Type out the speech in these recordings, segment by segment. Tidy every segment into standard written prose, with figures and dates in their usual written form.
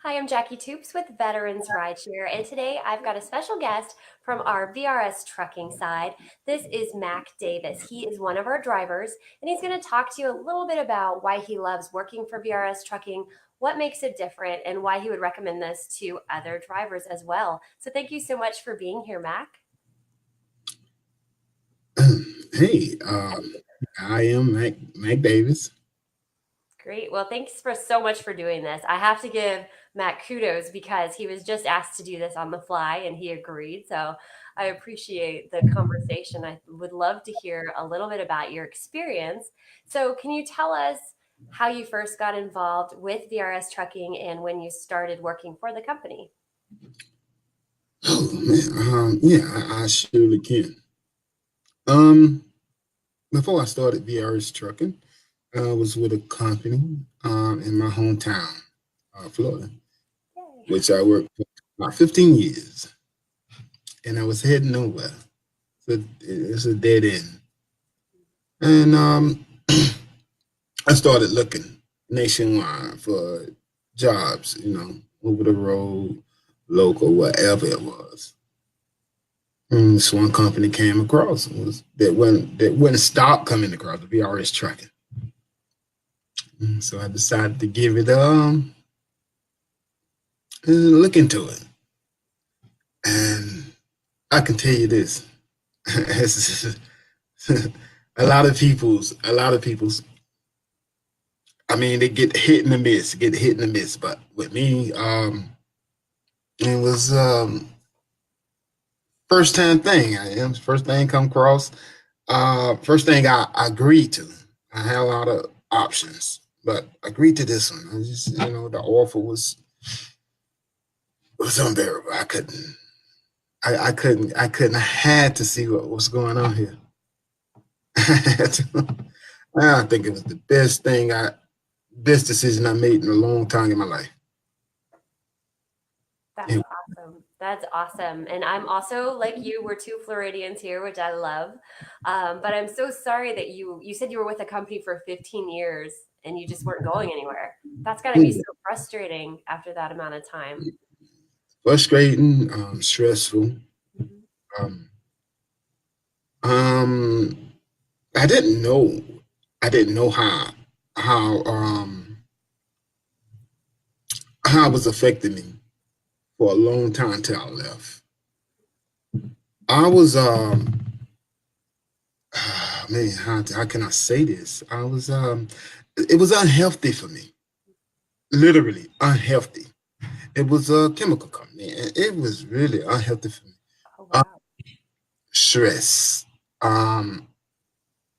Hi, I'm Jackie Toops with Veterans Rideshare, and today I've got a special guest from our VRS Trucking side. This is Mac Davis. He is one of our drivers, and he's going to talk to you a little bit about why he loves working for VRS Trucking, what makes it different, and why he would recommend this to other drivers as well. So thank you so much for being here, Mac. Hey, I am Mac Davis. Great. Well, thanks for so much for doing this. I have to give Matt kudos because he was just asked to do this on the fly and he agreed. So I appreciate the conversation. I would love to hear a little bit about your experience. So, can you tell us how you first got involved with VRS Trucking and when you started working for the company? Oh man, yeah, I surely can. Um, Before I started VRS Trucking, I was with a company in my hometown, Florida, Yay. which I worked for about 15 years, and I was heading nowhere. So it's a dead end, and I started looking nationwide for jobs, over the road, local, whatever it was. And this one company came across that wouldn't stop coming across the VRS trucking. So I decided to give it a look into it. And I can tell you this. a lot of people's I mean they get hit and the miss. But with me, it was first time thing. First thing come across. First thing I agreed to. I had a lot of options, but agreed to this one. I just, the offer was unbearable. I couldn't. I couldn't. I had to see what was going on here. I think it was the best decision I made in a long time in my life. That's And awesome. That's awesome. And I'm also like you, we're two Floridians here, which I love. But I'm so sorry that you said you were with a company for 15 years and you just weren't going anywhere. That's got to be so frustrating after that amount of time. frustrating, stressful. Mhm. Um, um, I didn't know. I didn't know how it was affecting me for a long time till I left. I was man, how can I say this? It was unhealthy for me, literally unhealthy. It was a chemical company, and it was really unhealthy for me. Oh, Uh, wow. Stress. Um,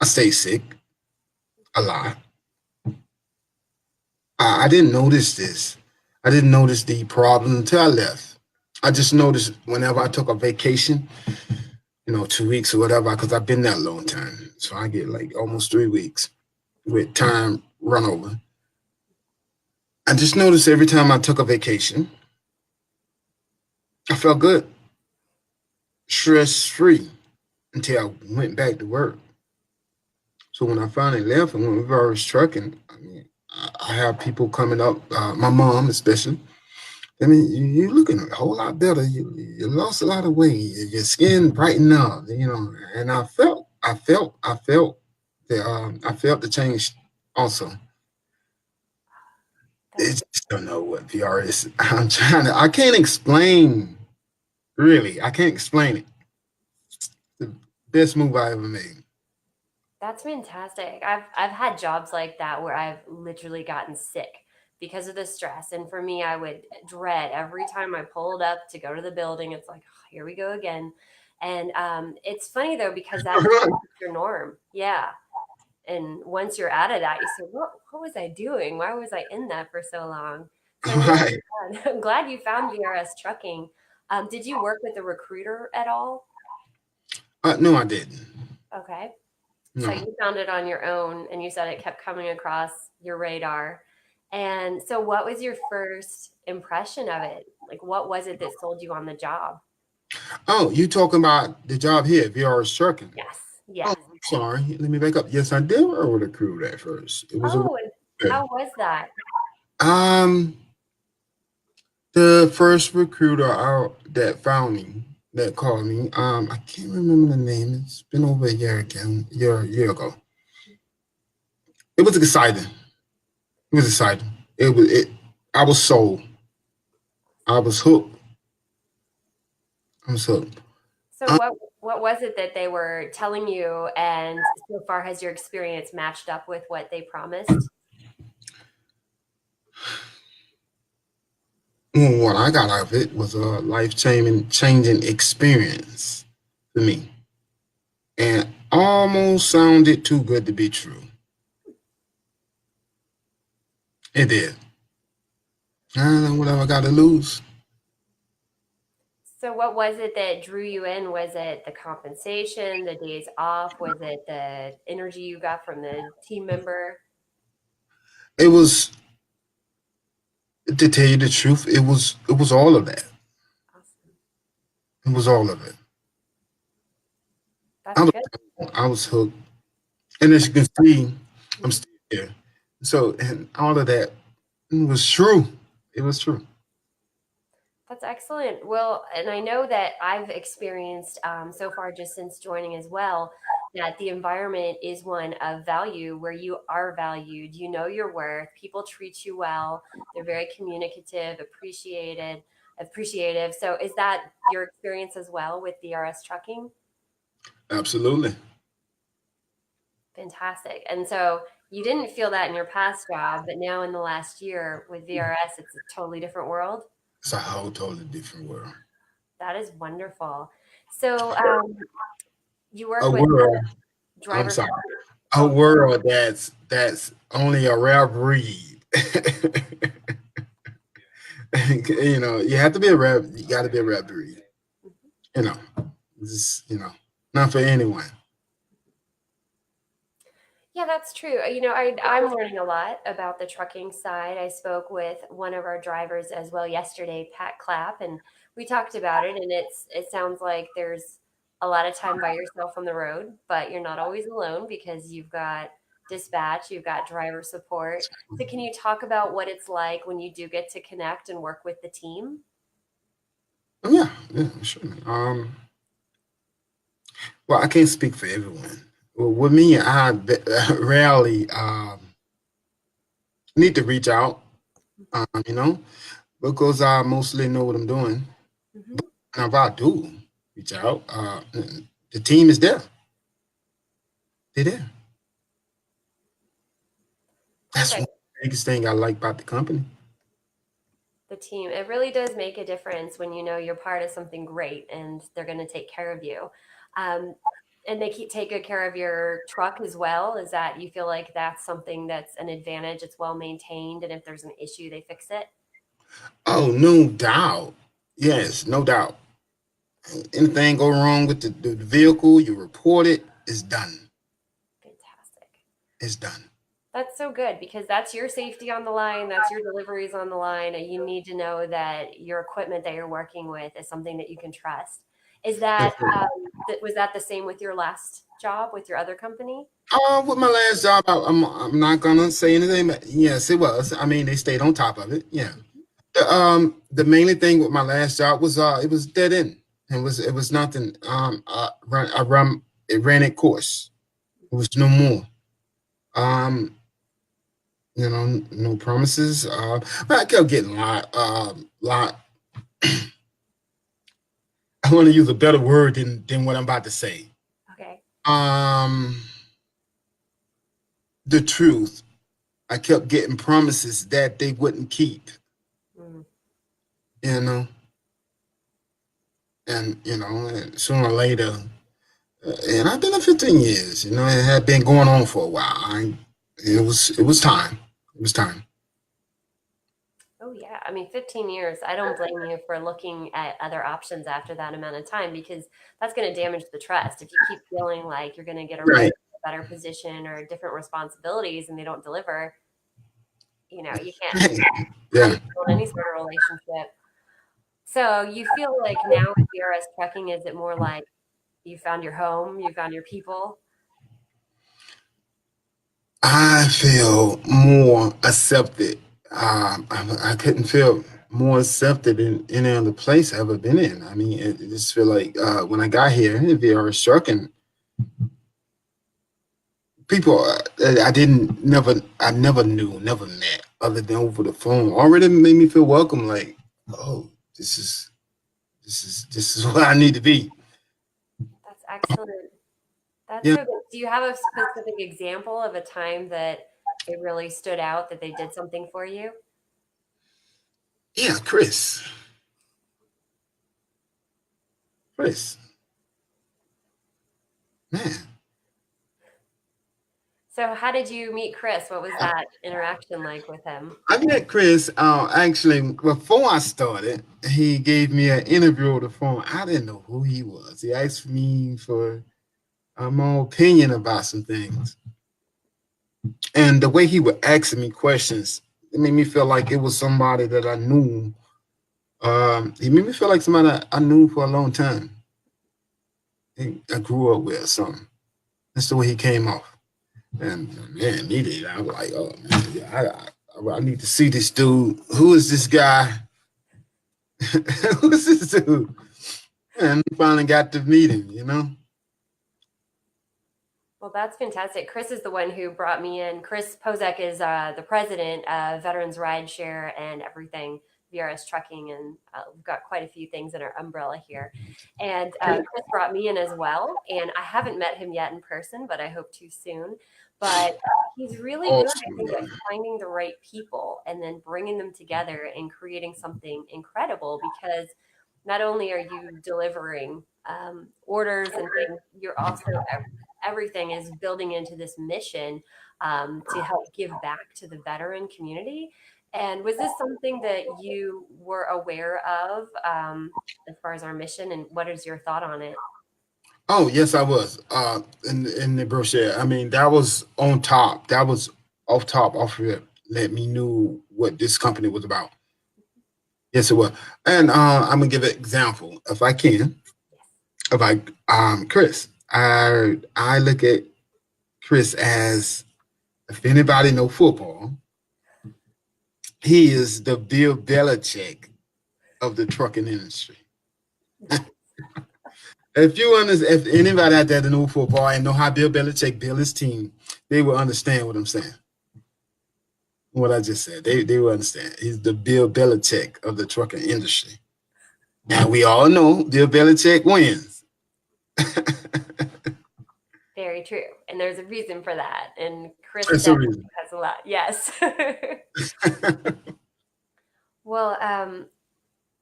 I stayed sick a lot. I didn't notice this. I didn't notice the problem until I left. I just noticed whenever I took a vacation, 2 weeks or whatever, because I've been there a long time. So I get like almost 3 weeks with time run over. I just noticed every time I took a vacation, I felt good, stress free until I went back to work. So when I finally left and went with VRS trucking, I mean, I have people coming up, my mom especially. I mean, you're looking a whole lot better. You lost a lot of weight. Your skin brightened up, And I felt the change also. They That's just don't know what VR is. I can't explain, really. I can't explain it. The best move I ever made. That's fantastic. I've had jobs like that where I've literally gotten sick because of the stress. And for me, I would dread every time I pulled up to go to the building. It's like, oh, here we go again. And it's funny though because that becomes your norm. Yeah. And once you're out of that, you say, what was I doing? Why was I in that for so long? So I'm really Right. glad. I'm glad you found VRS Trucking. Did you work with a recruiter at all? No, I didn't. Okay. So No. you found it on your own and you said it kept coming across your radar. And so what was your first impression of it? Like what was it that sold you on the job? Oh, you talking about the job here, VRS trucking? Yes. Oh, Yes. I'm sorry. Let me back up. Yes, I did work with a crew at first. It was a Oh, and how was that? um The first recruiter out that found me, that called me, I can't remember the name. It's been over a year again, year ago. It was exciting. It was exciting. It. I was sold. I was hooked. I was hooked. So Um, what was it that they were telling you, and so far has your experience matched up with what they promised? what I got out of it was a life changing experience for me, and almost sounded too good to be true. It did. I don't know what I got to lose. So what was it that drew you in? Was it the compensation, the days off? Was it the energy you got from the team member? It was, to tell you the truth, it was all of that. Awesome. It was all of it. I That's was good. I was hooked, and as you can see, I'm Mhm. still here. So, and all of that was true. It was true. That's excellent. Well, and I know that I've experienced so far just since joining as well that the environment is one of value where you are valued. You know your worth. People treat you well. They're very communicative, appreciative. So, is that your experience as well with VRS Trucking? Absolutely. Fantastic. And so, you didn't feel that in your past job, but now in the last year with VRS, it's a totally different world. It's a whole totally different world. That is wonderful. So, you A work with world. I'm driver sorry. support. A Oh, world that's only a rare breed. You have to be a rare. You got to be a rare breed. mhm. You know, just not for anyone. Yeah, that's true. I'm learning a lot about the trucking side. I spoke with one of our drivers as well yesterday, Pat Clapp, and we talked about it. And it sounds like there's a lot of time by yourself on the road, but you're not always alone because you've got dispatch, you've got driver support. So, can you talk about what it's like when you do get to connect and work with the team? Oh, yeah, yeah, sure. Well, I can't speak for everyone. Well, with me, rarely need to reach out, you know, because I mostly know what I'm doing. Hmm. And if I do reach out, the team is there. They're there. That's one Perfect. of the biggest thing I like about the company. The team. It really does make a difference when you know you're part of something great and they're going to take care of you. Um, and they take good care of your truck as well. Is that you feel like that's something that's an advantage? It's well maintained, and if there's an issue, they fix it. Oh, no doubt. Yes, no doubt. Anything go wrong with the vehicle, you report it. It's done. Fantastic. It's done. That's so good because that's your safety on the line. That's your deliveries on the line. And you need to know that your equipment that you're working with is something that you can trust. Is Yes, that, sir. was that the same with your last job with your other company? With my last job, I'm not gonna say anything, but yes, it was. I mean, they stayed on top of it. Yeah. The mainly thing with my last job was it was dead end. It was nothing. It ran its course. It was no more. Um, no promises. But I kept getting lot. I want to use a better word than what I'm about to say. Okay. Um, the truth. I kept getting promises that they wouldn't keep. Mm. You know, and sooner or later, and I've been there 15 years. It had been going on for a while. It was time. It was time. Oh, yeah. I mean, 15 years. I don't blame you for looking at other options after that amount of time because that's going to damage the trust. If you keep feeling like you're going to get a raise, Right. a better position, or different responsibilities and they don't deliver, you can't. How do Yeah. you build any sort of relationship? So you feel like now with VRS trucking, is it more like you found your home, you found your people? I feel more accepted. I couldn't feel more accepted than any other place I've ever been in. I mean, it just feel like when I got here in VRS Trucking, people I never knew, never met, other than over the phone, already made me feel welcome. Like, oh, this is where I need to be. That's excellent. That's Yeah, so good. Do you have a specific example of a time that it really stood out that they did something for you? yeah, Chris, man. So, how did you meet Chris? What was that interaction like with him? I met Chris actually before I started. He gave me an interview over the phone. I didn't know who he was. He asked me for my opinion about some things, and the way he would ask me questions, it made me feel like it was somebody that I knew. He made me feel like somebody I knew for a long time. I grew up with or something. That's the way he came off. And man, immediately I was like, oh man, yeah, I need to see this dude. Who is this guy? Who is this dude? And finally got to meet him, you know? Well, that's fantastic. Chris is the one who brought me in. Chris Pozek is the president of Veterans Rideshare and everything, VRS Trucking, and we've got quite a few things in our umbrella here. And Chris brought me in as well. And I haven't met him yet in person, but I hope to soon. But he's really good, I think, at Awesome. finding the right people and then bringing them together and creating something incredible because not only are you delivering orders and things, you're also everything is building into this mission to help give back to the veteran community. And was this something that you were aware of as far as our mission? And what is your thought on it? Oh, yes, I was. In the brochure. I mean, that was on top. That was off top, off of it. Let me know what this company was about. Yes, it was. And I'm gonna give an example, if I can. If I Chris, I look at Chris as, if anybody know football, he is the Bill Belichick of the trucking industry. If you understand, if anybody out there that know football and know how Bill Belichick built his team, they will understand what I'm saying. What I just said, they will understand. He's the Bill Belichick of the trucking industry. And we all know Bill Belichick wins. Very true. And there's a reason for that. And Chris That's the definitely reason. has a lot. Yes. Well,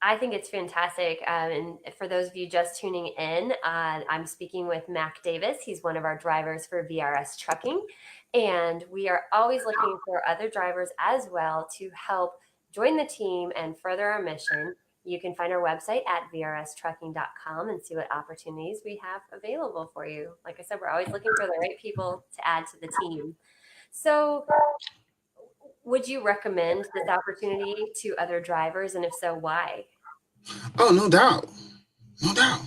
I think it's fantastic. And for those of you just tuning in, I'm speaking with Mac Davis. He's one of our drivers for VRS Trucking. And we are always looking for other drivers as well to help join the team and further our mission. You can find our website at vrstrucking.com and see what opportunities we have available for you. Like I said, we're always looking for the right people to add to the team. So, would you recommend this opportunity to other drivers? And if so, why? Oh, no doubt. No doubt.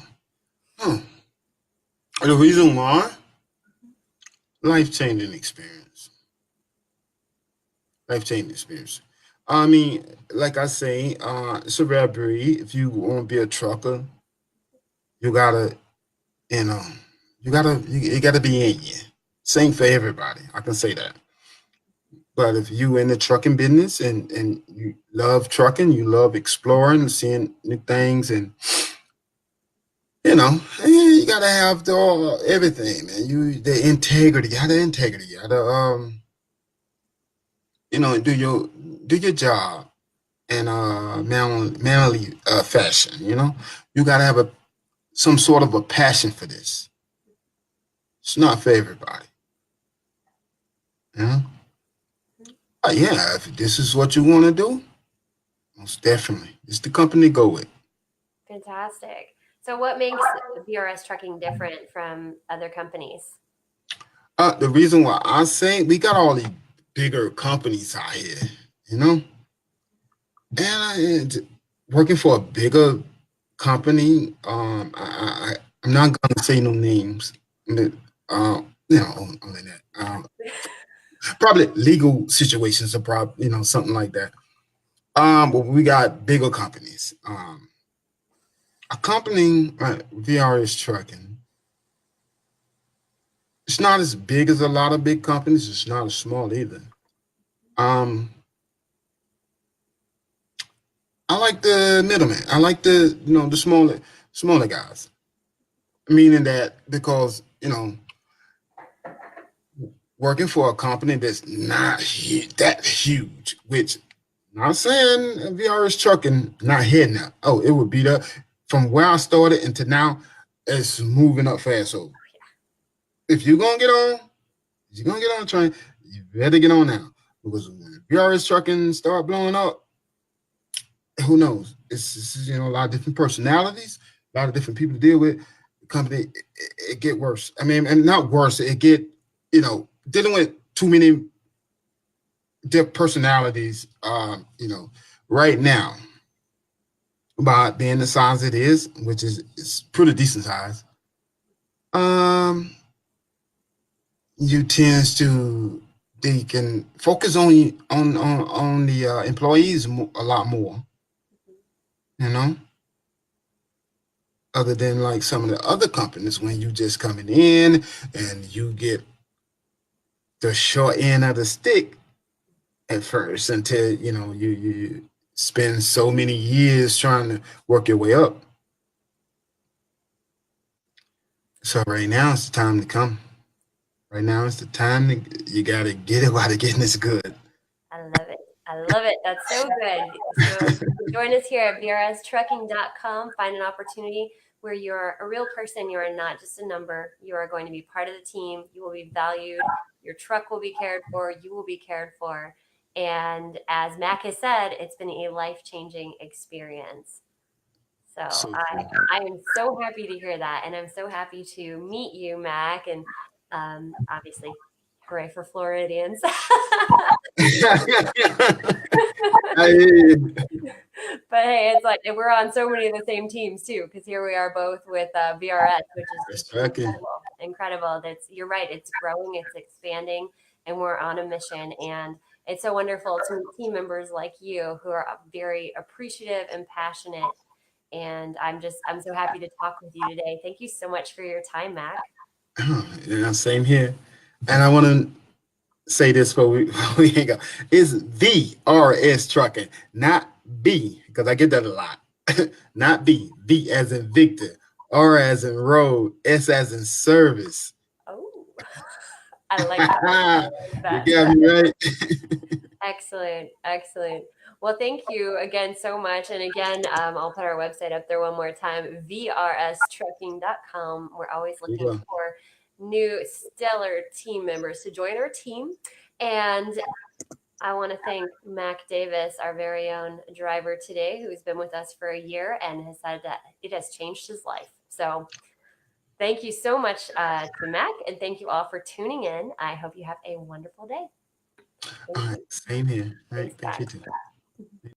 Huh. The reason why, life changing experience. Life changing experience. I mean, like I say, it's a rare breed. If you want to be a trucker, you gotta, you know, you gotta be in you. Same for everybody. I can say that. But if you in the trucking business and you love trucking, you love exploring, seeing new things, and you gotta have everything, man. The integrity, you the integrity, you gotta do your job in a manly fashion. You gotta have some sort of a passion for this. It's not for everybody. You know? Yeah, if this is what you want to do, most definitely, it's the company to go with. Fantastic. So, what makes VRS Trucking different from other companies? The reason why I say we got all these bigger companies out here, you know, and working for a bigger company, I'm not gonna say no names, but only that. Probably legal situations are probably something like that. Well, we got bigger companies. A company, VRS Trucking, it's not as big as a lot of big companies. It's not as small either. Um, I like the middleman. I like the smaller guys. Meaning that because working for a company that's not that huge, which not saying VRS Trucking not hitting that. Oh, it would beat up from where I started into now. It's moving up fast. So if you're gonna get on, if you're gonna get on the train, you better get on now because when VRS Trucking start blowing up, who knows? It's a lot of different personalities, a lot of different people to deal with. The company it get worse. I mean, and not worse. It get dealing with too many different personalities. Right now, by being the size it is, which is it's pretty decent size. You tends to they can focus on the employees a lot more. You know, other than like some of the other companies when you just coming in and you get the short end of the stick at first until you spend so many years trying to work your way up. So right now it's the time to come. Right now it's the time you gotta get it while the getting is good. I love it. I love it. That's so good. So join us here at vrstrucking.com. Find an opportunity where you're a real person. You are not just a number. You are going to be part of the team. You will be valued. Your truck will be cared for. You will be cared for. And as Mac has said, it's been a life-changing experience. So So I am so happy to hear that. And I'm so happy to meet you, Mac. And obviously, hooray for Floridians. I, But hey, it's like we're on so many of the same teams too, because here we are both with VRS, which is it's just tracking. incredible. Incredible. That's you're right. It's growing, it's expanding, and we're on a mission. And it's so wonderful to meet team members like you who are very appreciative and passionate. And I'm so happy to talk with you today. Thank you so much for your time, Mac. Yeah, same here. And I want to say this before we hang up. It's VRS Trucking, not B, because I get that a lot. Not B. V as in Victor, R as in road, S as in service. Oh, I like that. I like You that. got me right. Excellent, excellent. Well, thank you again so much. And again, I'll put our website up there one more time, vrstrucking.com. We're always You looking go. for new stellar team members to join our team. And I want to thank Mac Davis, our very own driver today, who's been with us for a year and has said that it has changed his life. So thank you so much to Mac, and thank you all for tuning in. I hope you have a wonderful day. All Thank right, you. same here. All right, Thanks, thank you guys. too.